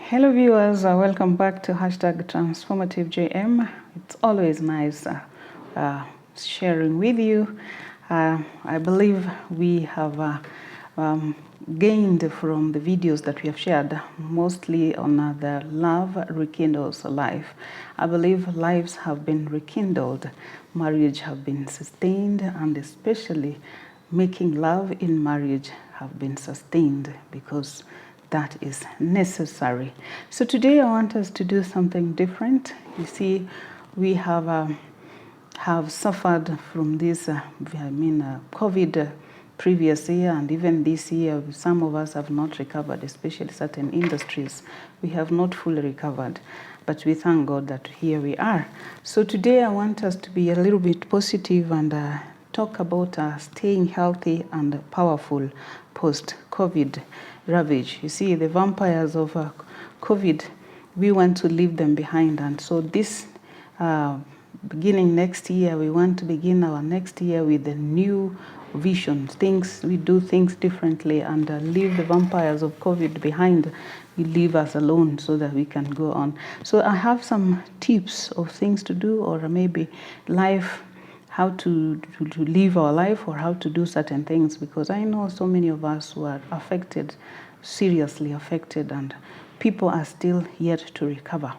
Hello viewers, welcome back to #Transformative-JM. It's always nice sharing with you. I believe we have gained from the videos that we have shared, mostly on the love rekindles life. I believe lives have been rekindled, marriage have been sustained, and especially making love in marriage have been sustained because that is necessary. So today I want us to do something different. You see, we have suffered from this, COVID previous year, and even this year, some of us have not recovered, especially certain industries. We have not fully recovered, but we thank God that here we are. So today I want us to be a little bit positive and talk about staying healthy and powerful post-COVID ravage. You see, the vampires of COVID, we want to leave them behind. And so this beginning next year, we want to begin our next year with a new vision. We do things differently and leave the vampires of COVID behind. We leave us alone so that we can go on. So I have some tips of things to do, or maybe how to live our life, or how to do certain things, because I know so many of us were affected, seriously affected, and people are still yet to recover.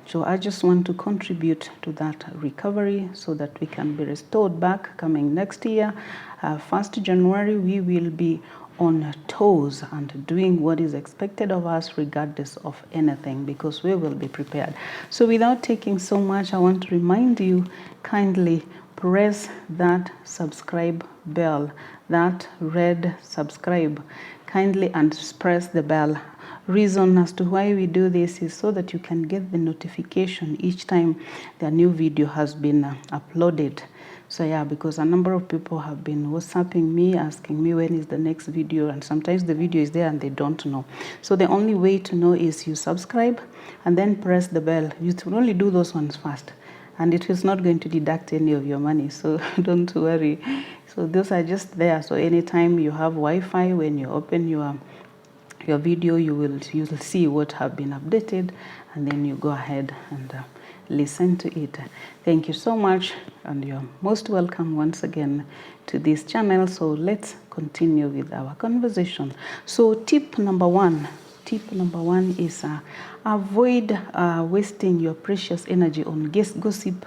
So I just want to contribute to that recovery so that we can be restored back coming next year. 1st January, we will be on toes and doing what is expected of us regardless of anything, because we will be prepared. So without taking so much, I want to remind you, kindly press that subscribe bell, that red subscribe, kindly, and press the bell. Reason as to why we do this is so that you can get the notification each time the new video has been uploaded. So yeah, because a number of people have been WhatsApping me, asking me when is the next video, and sometimes the video is there and they don't know. So the only way to know is you subscribe and then press the bell. You should only do those ones first, and it is not going to deduct any of your money, so don't worry. So those are just there, so anytime you have Wi-Fi, when you open your video, you will see what have been updated, and then you go ahead and listen to it. Thank you so much, and you're most welcome once again to this channel. So let's continue with our conversation. So tip number one is avoid wasting your precious energy on gossip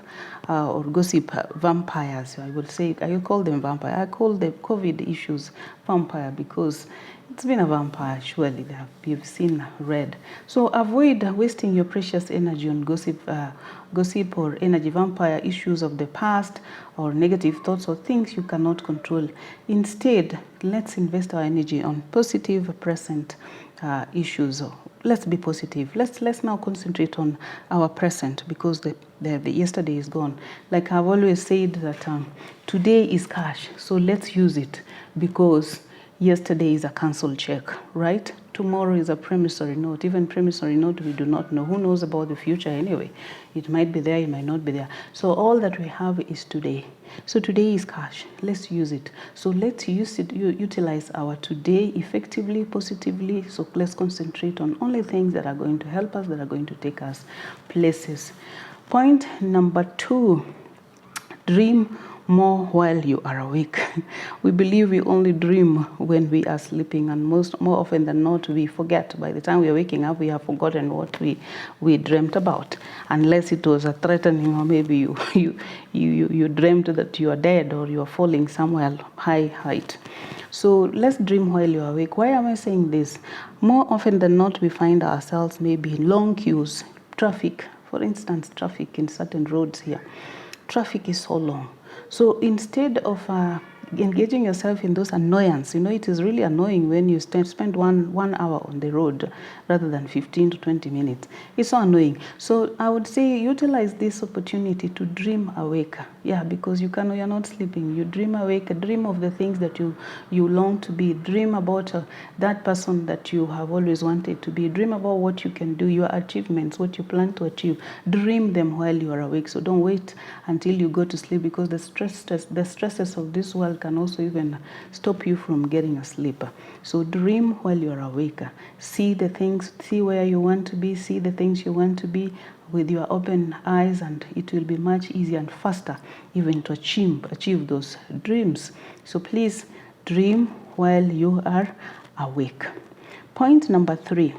or gossip vampires. I would say, I call them vampire. I call the COVID issues vampire because it's been a vampire, surely. You've seen red. So avoid wasting your precious energy on gossip or energy vampire issues of the past, or negative thoughts or things you cannot control. Instead, let's invest our energy on positive present issues. Let's be positive. Let's now concentrate on our present, because the yesterday is gone. Like I've always said that today is cash, so let's use it, because yesterday is a cancelled check, right? Tomorrow is a promissory note. Even promissory note, we do not know. Who knows about the future anyway? It might be there, it might not be there. So all that we have is today. So today is cash. Let's use it. So let's utilize our today effectively, positively. So let's concentrate on only things that are going to help us, that are going to take us places. Point number 2, dream more while you are awake. We believe we only dream when we are sleeping, and more often than not, we forget. By the time we are waking up, we have forgotten what we dreamt about, unless it was a threatening, or maybe you dreamt that you are dead or you are falling somewhere high height. So let's dream while you are awake. Why am I saying this? More often than not, we find ourselves maybe in long queues, traffic. For instance, traffic in certain roads here. Traffic is so long. So instead of engaging yourself in those annoyance, it is really annoying when you spend one hour on the road rather than 15 to 20 minutes. It's so annoying. So I would say utilize this opportunity to dream awake. Yeah, because you're not sleeping. You dream awake, dream of the things that you long to be. Dream about that person that you have always wanted to be. Dream about what you can do, your achievements, what you plan to achieve. Dream them while you are awake. So don't wait until you go to sleep, because the stresses of this world that can also even stop you from getting asleep. So dream while you're awake. See the things, see where you want to be, see the things you want to be with your open eyes, and it will be much easier and faster even to achieve those dreams. So please dream while you are awake. Point number 3.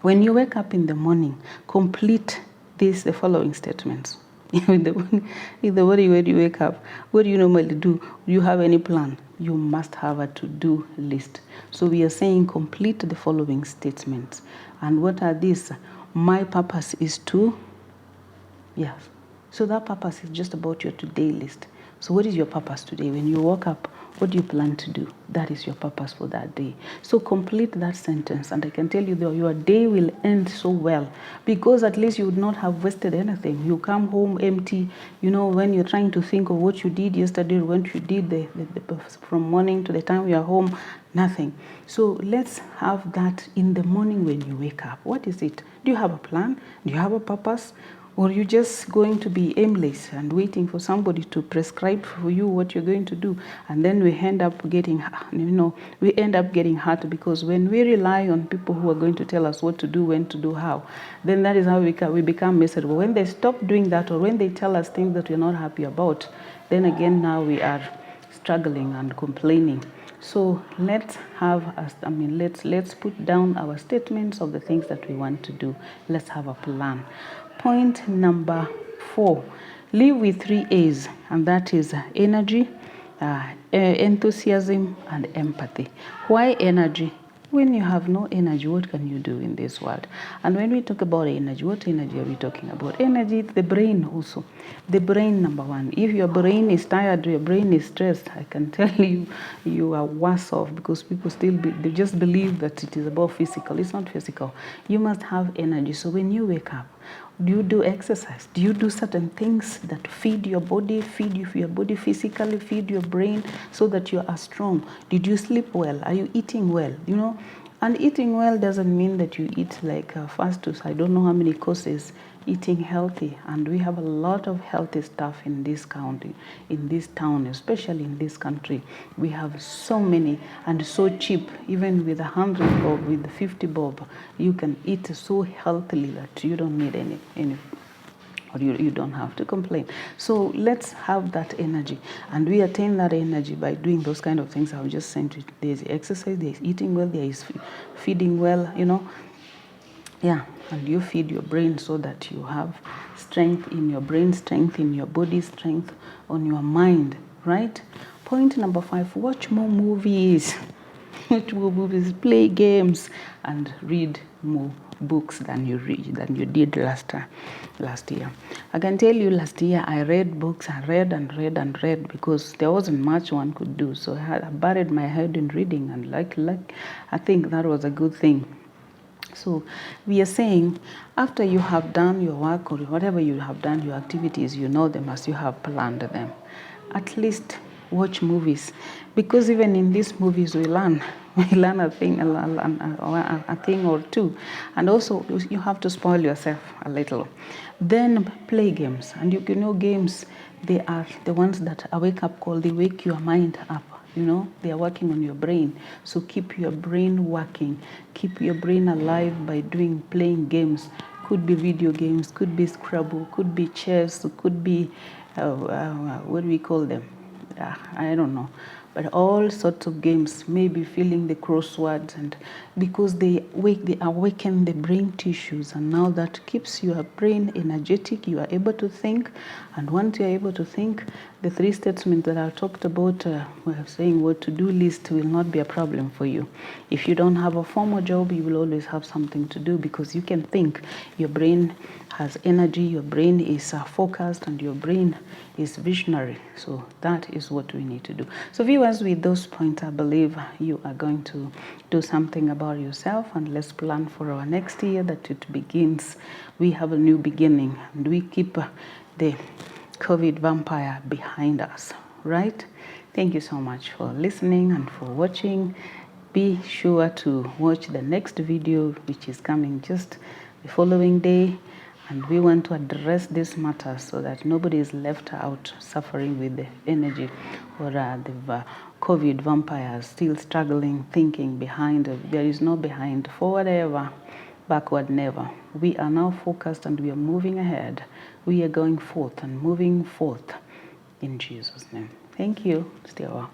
When you wake up in the morning, complete the following statements. In the morning when you wake up, what do you normally do? Do you have any plan? You must have a to-do list. So we are saying complete the following statements. And what are these? My purpose is to, yes. So that purpose is just about your today list. So what is your purpose today? When you woke up, what do you plan to do? That is your purpose for that day. So complete that sentence, and I can tell you that your day will end so well, because at least you would not have wasted anything. You come home empty, when you're trying to think of what you did yesterday, what you did from morning to the time you are home, nothing. So let's have that in the morning when you wake up. What is it? Do you have a plan? Do you have a purpose? Or are you just going to be aimless and waiting for somebody to prescribe for you what you're going to do? And then we end up getting hurt, because when we rely on people who are going to tell us what to do, when to do, how, then that is how we become miserable. When they stop doing that, or when they tell us things that we're not happy about, then again now we are struggling and complaining. So let's put down our statements of the things that we want to do. Let's have a plan. Point number 4, live with 3 A's, and that is energy, enthusiasm, and empathy. Why energy? When you have no energy, what can you do in this world? And when we talk about energy, what energy are we talking about? Energy, the brain also. The brain, number 1. If your brain is tired, your brain is stressed, I can tell you, you are worse off, because people they just believe that it is about physical. It's not physical. You must have energy. So when you wake up, do you do exercise? Do you do certain things that feed your body physically, feed your brain, so that you are strong? Did you sleep well? Are you eating well? And eating well doesn't mean that you eat like fast food. I don't know how many courses. Eating healthy, and we have a lot of healthy stuff in this county, in this town, especially in this country. We have so many, and so cheap. Even with 100 bob, with 50 bob, you can eat so healthily that you don't need any or you don't have to complain. So let's have that energy, and we attain that energy by doing those kind of things I've just said. There's exercise, there's eating well, there is feeding well, Yeah, and you feed your brain so that you have strength in your brain, strength in your body, strength on your mind, right? Point number 5, watch more movies. Watch more movies, play games, and read more books than you did last year. I can tell you, last year I read books. I read and read because there wasn't much one could do. So I buried my head in reading, and like I think that was a good thing. So we are saying, after you have done your work, or whatever you have done, your activities, you know them as you have planned them. At least watch movies, because even in these movies we learn a thing or two. And also you have to spoil yourself a little. Then play games, and games, they are the ones that a wake up call. They wake your mind up. They are working on your brain. So keep your brain working. Keep your brain alive by playing games. Could be video games, could be Scrabble, could be chess, could be, what do we call them? I don't know. But all sorts of games, maybe filling the crosswords, and because they awaken the brain tissues, and now that keeps your brain energetic. You are able to think, and once you are able to think, the 3 statements that I talked about, saying what to do list, will not be a problem for you. If you don't have a formal job, you will always have something to do, because you can think. Your brain has energy, your brain is focused, and your brain is visionary. So that is what we need to do. So viewers, with those points, I believe you are going to do something about yourself, and let's plan for our next year that it begins. We have a new beginning, and we keep the COVID vampire behind us, right? Thank you so much for listening and for watching. Be sure to watch the next video, which is coming just the following day. And we want to address this matter so that nobody is left out suffering with the energy or the COVID vampires still struggling, thinking behind. There is no behind, forward ever, backward never. We are now focused and we are moving ahead. We are going forth and moving forth in Jesus' name. Thank you. Stay well.